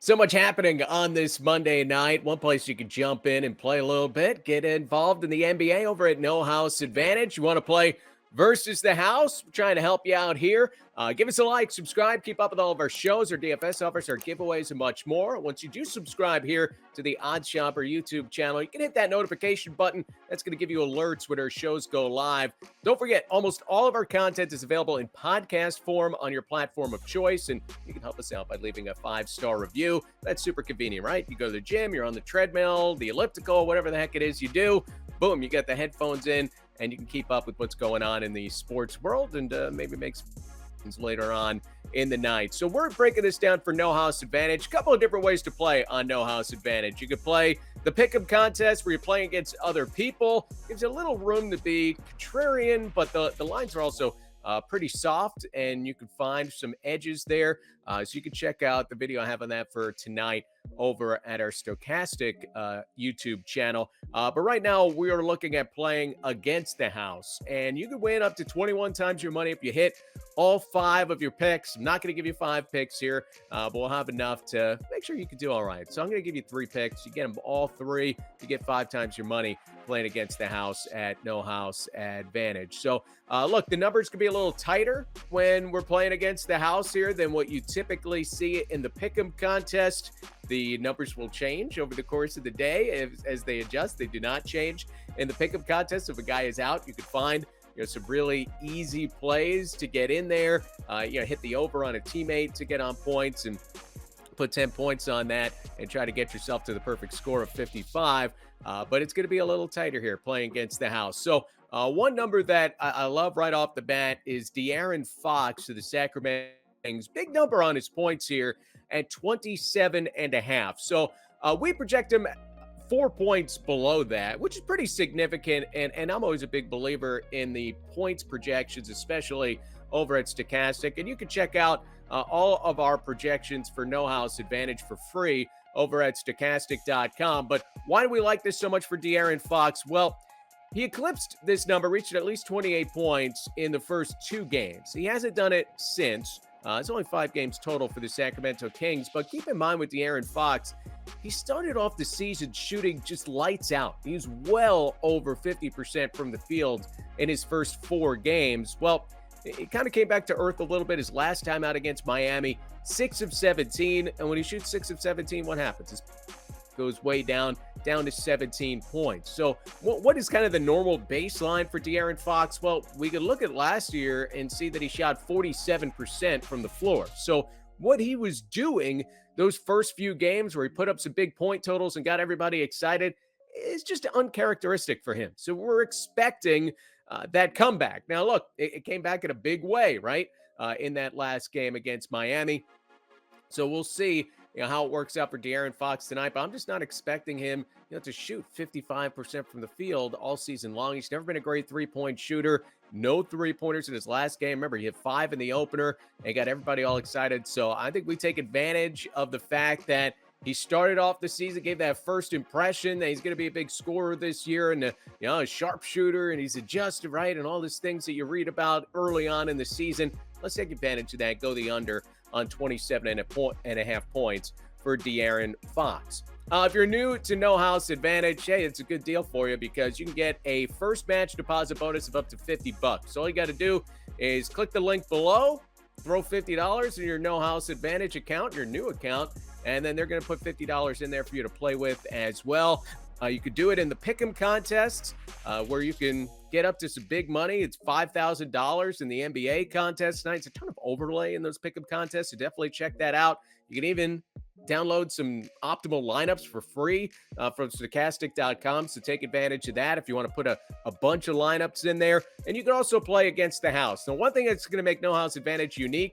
So much happening on this Monday night. One place you can jump in and play a little bit, get involved in the NBA over at No House Advantage. You want to play versus the house? We're trying to help you out here. Give us a like, subscribe, keep up with all of our shows, our DFS offers, our giveaways, and much more. Once you do subscribe here to the OddsShopper YouTube channel, you can hit that notification button. That's going to give you alerts when our shows go live. Don't forget, almost all of our content is available in podcast form on your platform of choice, and you can help us out by leaving a 5-star review. That's super convenient, right? You go to the gym, you're on the treadmill, the elliptical, whatever the heck it is you do. Boom, you got the headphones in, and you can keep up with what's going on in the sports world and maybe make some later on in the night. So we're breaking this down for No House Advantage. A couple of different ways to play on No House Advantage. You could play the pick'em contest where you're playing against other people. Gives you a little room to be contrarian, but the lines are also pretty soft, and you can find some edges there. So you can check out the video I have on that for tonight over at our Stochastic YouTube channel. But right now, we are looking at playing against the house, and you can win up to 21 times your money if you hit all 5 of your picks. I'm not going to give you 5 picks here, but we'll have enough to make sure you can do all right. So I'm going to give you 3 picks. You get them all 3, you get 5 times your money playing against the house at No House Advantage. So look, the numbers can be a little tighter when we're playing against the house here than what you typically see in the pick'em contest. The numbers will change over the course of the day as they adjust. They do not change in the pick'em contest. If a guy is out, you can find some really easy plays to get in there. Hit the over on a teammate to get on points and put 10 points on that and try to get yourself to the perfect score of 55. But it's going to be a little tighter here playing against the house. So one number that I love right off the bat is De'Aaron Fox to the Sacramento Kings. Big number on his points here at 27.5. So we project him 4 points below that, which is pretty significant. And I'm always a big believer in the points projections, especially over at Stochastic. And you can check out all of our projections for No House Advantage for free over at stochastic.com. But why do we like this so much for De'Aaron Fox? Well, he eclipsed this number, reaching at least 28 points in the first 2 games. He hasn't done it since. It's only 5 games total for the Sacramento Kings. But keep in mind with De'Aaron Fox, he started off the season shooting just lights out. He's well over 50% from the field in his first 4 games. Well, it kind of came back to earth a little bit his last time out against Miami, 6 of 17. And when he shoots 6 of 17, what happens? It goes way down to 17 points. So what is kind of the normal baseline for De'Aaron Fox? Well, we could look at last year and see that he shot 47% from the floor. So what he was doing those first few games where he put up some big point totals and got everybody excited is just uncharacteristic for him. So we're expecting that comeback. Now, look, it came back in a big way, right? In that last game against Miami. So we'll see how it works out for De'Aaron Fox tonight, but I'm just not expecting him to shoot 55% from the field all season long. He's never been a great 3-point shooter. No 3-pointers in his last game. Remember, he had 5 in the opener and got everybody all excited. So I think we take advantage of the fact that he started off the season, gave that first impression that he's going to be a big scorer this year and a sharpshooter, and he's adjusted, right? And all these things that you read about early on in the season. Let's take advantage of that. Go the under on 27.5 points for De'Aaron Fox. If you're new to No House Advantage, hey, it's a good deal for you because you can get a first match deposit bonus of up to $50. So all you got to do is click the link below, throw $50 in your No House Advantage account, your new account, and then they're going to put $50 in there for you to play with as well. You could do it in the pick'em contests where you can get up to some big money. It's $5,000 in the NBA contest tonight. It's a ton of overlay in those pick'em contests, so definitely check that out. You can even download some optimal lineups for free from stochastic.com, so take advantage of that if you want to put a bunch of lineups in there. And you can also play against the house. Now, one thing that's going to make No House Advantage unique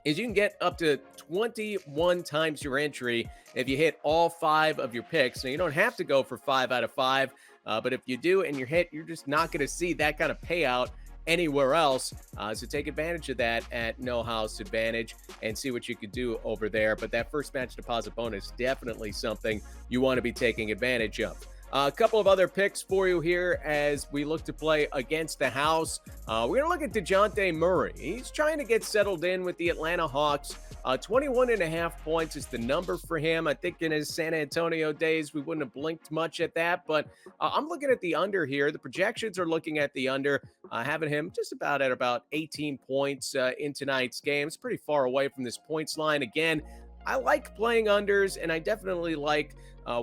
is you can get up to 21 times your entry if you hit all 5 of your picks. Now, you don't have to go for 5 out of 5, but if you do and you're hit, you're just not going to see that kind of payout anywhere else. So take advantage of that at No House Advantage and see what you could do over there. But that first match deposit bonus, definitely something you want to be taking advantage of. A couple of other picks for you here as we look to play against the house. We're going to look at Dejounte Murray. He's trying to get settled in with the Atlanta Hawks. 21.5 points is the number for him. I think in his San Antonio days, we wouldn't have blinked much at that, but I'm looking at the under here. The projections are looking at the under, having him just about at about 18 points in tonight's game. It's pretty far away from this points line. Again, I like playing unders, and I definitely like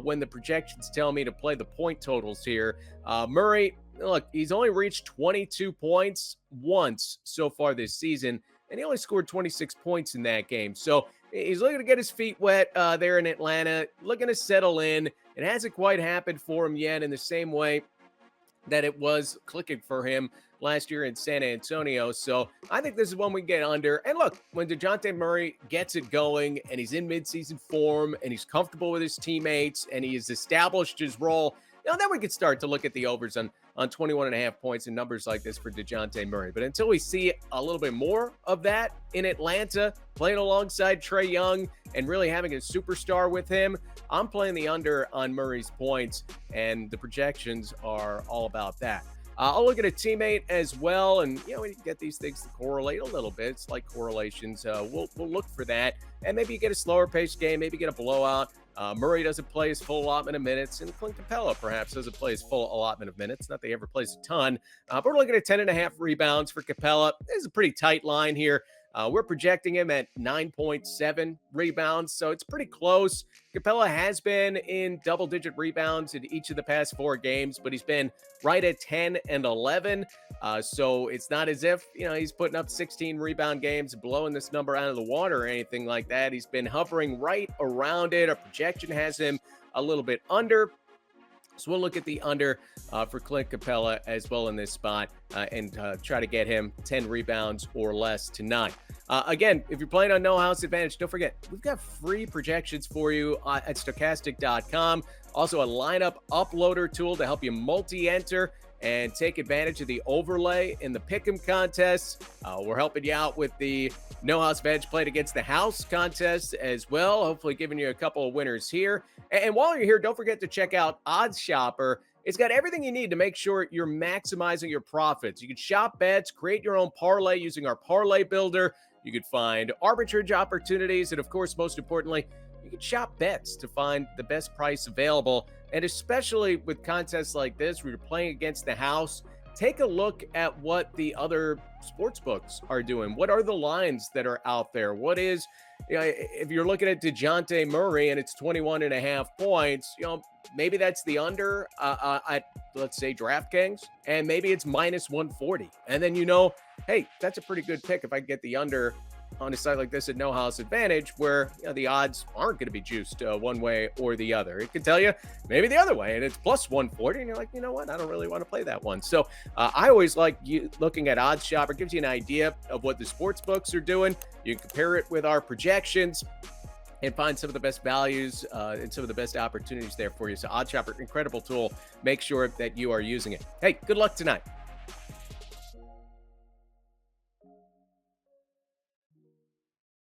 when the projections tell me to play the point totals here. Murray, look, he's only reached 22 points once so far this season, and he only scored 26 points in that game. So he's looking to get his feet wet there in Atlanta, looking to settle in. It hasn't quite happened for him yet in the same way that it was clicking for him last year in San Antonio. So I think this is one we get under. And look, when Dejounte Murray gets it going and he's in midseason form and he's comfortable with his teammates and he has established his role, then we could start to look at the overs on 21.5 points and numbers like this for Dejounte Murray. But until we see a little bit more of that in Atlanta, playing alongside Trae Young and really having a superstar with him, I'm playing the under on Murray's points, and the projections are all about that. I'll look at a teammate as well, and we get these things to correlate a little bit. It's like correlations. We'll look for that, and maybe you get a slower paced game, maybe get a blowout. Murray doesn't play his full allotment of minutes, and Clint Capela perhaps doesn't play his full allotment of minutes. Not that he ever plays a ton, but we're looking at 10.5 rebounds for Capela. This is a pretty tight line here. We're projecting him at 9.7 rebounds, so it's pretty close. Capela has been in double-digit rebounds in each of the past 4 games, but he's been right at 10 and 11. So it's not as if, he's putting up 16 rebound games, blowing this number out of the water or anything like that. He's been hovering right around it. Our projection has him a little bit under. So we'll look at the under for Clint Capela as well in this spot and try to get him 10 rebounds or less tonight. Again, if you're playing on No House Advantage, don't forget, we've got free projections for you at stochastic.com. Also a lineup uploader tool to help you multi-enter and take advantage of the overlay in the Pick'em contests. We're helping you out with the No House Advantage Played Against the House contest as well, hopefully giving you a couple of winners here. And while you're here, don't forget to check out OddsShopper. It's got everything you need to make sure you're maximizing your profits. You can shop bets, create your own parlay using our parlay builder. You could find arbitrage opportunities, and of course, most importantly, you can shop bets to find the best price available. And especially with contests like this, where you're playing against the house, take a look at what the other sports books are doing. What are the lines that are out there? What is, if you're looking at Dejounte Murray and it's 21.5 points, maybe that's the under at, let's say, DraftKings, and maybe it's minus 140. And then hey, that's a pretty good pick if I get the under on a site like this at No House Advantage, where the odds aren't going to be juiced one way or the other. It can tell you maybe the other way, and it's plus 140, and you're like, you know what? I don't really want to play that one. So I always like looking at OddsShopper. It gives you an idea of what the sports books are doing. You can compare it with our projections and find some of the best values and some of the best opportunities there for you. So OddsShopper, incredible tool. Make sure that you are using it. Hey, good luck tonight.